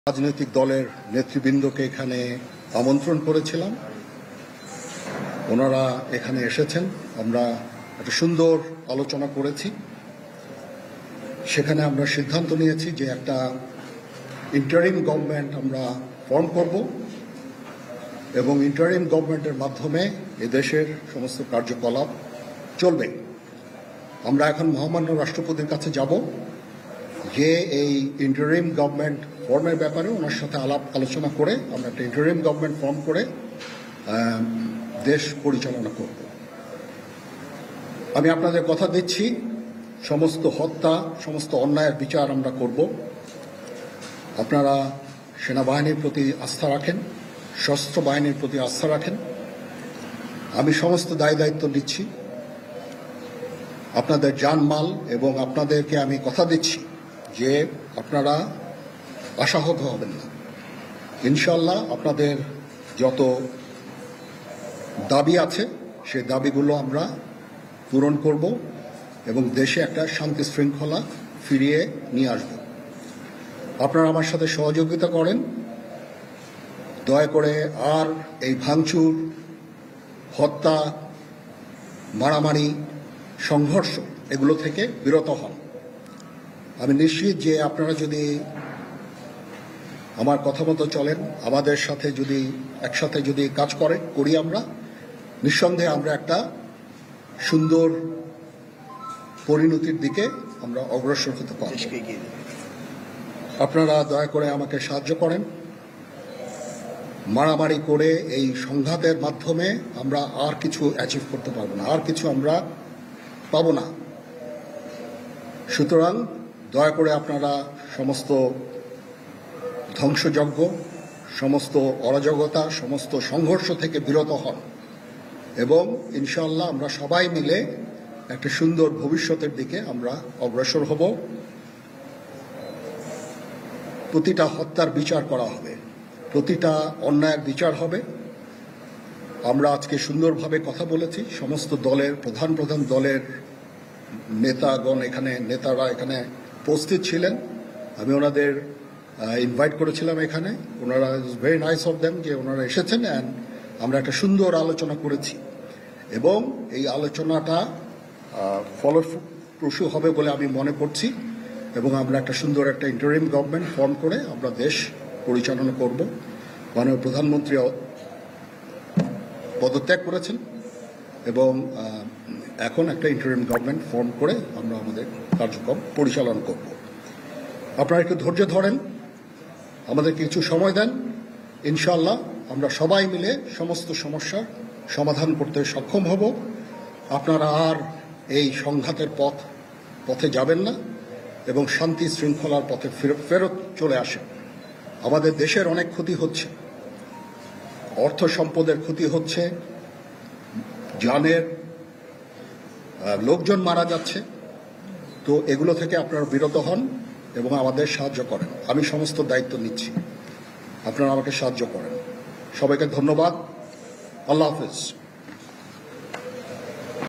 রাজনৈতিক দলের নেতৃবৃন্দকে এখানে আমন্ত্রণ করেছিলাম, ওনারা এখানে এসেছেন। আমরা একটা সুন্দর আলোচনা করেছি। সেখানে আমরা সিদ্ধান্ত নিয়েছি যে একটা ইন্টারিম গভর্নমেন্ট আমরা ফর্ম করব এবং ইন্টারিম গভর্নমেন্টের মাধ্যমে এদেশের সমস্ত কার্যকলাপ চলবে। আমরা এখন মহামান্য রাষ্ট্রপতির কাছে যাব, যে এই ইন্টারিম গভর্নমেন্ট ফর্মের ব্যাপারে ওনার সাথে আলোচনা করে আমরা একটা ইন্টারিম গভর্নমেন্ট ফর্ম করে দেশ পরিচালনা করব। আমি আপনাদের কথা দিচ্ছি, সমস্ত হত্যা, সমস্ত অন্যায়ের বিচার আমরা করব। আপনারা সেনাবাহিনীর প্রতি আস্থা রাখেন, সশস্ত্র বাহিনীর প্রতি আস্থা রাখেন। আমি সমস্ত দায়িত্ব নিচ্ছি, আপনাদের জানমাল, এবং আপনাদেরকে আমি কথা দিচ্ছি যে আপনারা আশাহত হবেন না। ইনশাল্লাহ আপনাদের যত দাবি আছে সেই দাবিগুলো আমরা পূরণ করব এবং দেশে একটা শান্তি শৃঙ্খলা ফিরিয়ে নিয়ে আসব। আপনারা আমার সাথে সহযোগিতা করেন। দয়া করে আর এই ভাঙচুর, হত্যা, মারামারি, সংঘর্ষ এগুলো থেকে বিরত হন। আমি নিশ্চিত যে আপনারা যদি আমার কথা মতো চলেন, আমাদের সাথে যদি একসাথে যদি কাজ করি আমরা, নিঃসন্দেহে আমরা একটা সুন্দর পরিণতির দিকে আমরা অগ্রসর হতে পারব। আপনারা দয়া করে আমাকে সাহায্য করেন। মারামারি করে এই সংঘাতের মাধ্যমে আমরা আর কিছু অ্যাচিভ করতে পারবো না, আর কিছু আমরা পাবো না। সুতরাং দয়া করে আপনারা সমস্ত ধ্বংসযজ্ঞ, সমস্ত অরাজকতা, সমস্ত সংঘর্ষ থেকে বিরত হন এবং ইনশাআল্লাহ আমরা সবাই মিলে একটা সুন্দর ভবিষ্যতের দিকে আমরা অগ্রসর হব। প্রতিটা হত্যার বিচার করা হবে, প্রতিটা অন্যায়ের বিচার হবে। আমরা আজকে সুন্দরভাবে কথা বলেছি। সমস্ত দলের প্রধান দলের নেতারা এখানে উপস্থিত ছিলেন। আমি ওনাদের ইনভাইট করেছিলাম এখানে। ওনারা ভেরি নাইস অফ দেম যে ওনারা এসেছেন, অ্যান্ড আমরা একটা সুন্দর আলোচনা করেছি এবং এই আলোচনাটা ফলপ্রসূ হবে বলে আমি মনে করছি এবং আমরা একটা সুন্দর একটা ইন্টারিম গভর্নমেন্ট ফর্ম করে আমরা দেশ পরিচালনা করব। মাননীয় প্রধানমন্ত্রী পদত্যাগ করেছেন এবং এখন একটা ইন্টারিম গভর্নমেন্ট ফর্ম করে আমরা আমাদের কার্যক্রম পরিচালনা করব। আপনারা একটু ধৈর্য ধরেন, আমাদের কিছু সময় দেন। ইনশাআল্লাহ আমরা সবাই মিলে সমস্ত সমস্যার সমাধান করতে সক্ষম হব। আপনারা আর এই সংঘাতের পথে যাবেন না এবং শান্তি শৃঙ্খলার পথে ফেরত চলে আসেন। আমাদের দেশের অনেক ক্ষতি হচ্ছে, অর্থ সম্পদের ক্ষতি হচ্ছে, জানের লোকজন মারা যাচ্ছে। তো এগুলো থেকে আপনারা বিরত হন এবং আমাদের সাহায্য করেন। আমি সমস্ত দায়িত্ব নিচ্ছি, আপনারা আমাকে সাহায্য করেন। সবাইকে ধন্যবাদ। আল্লাহ হাফেজ।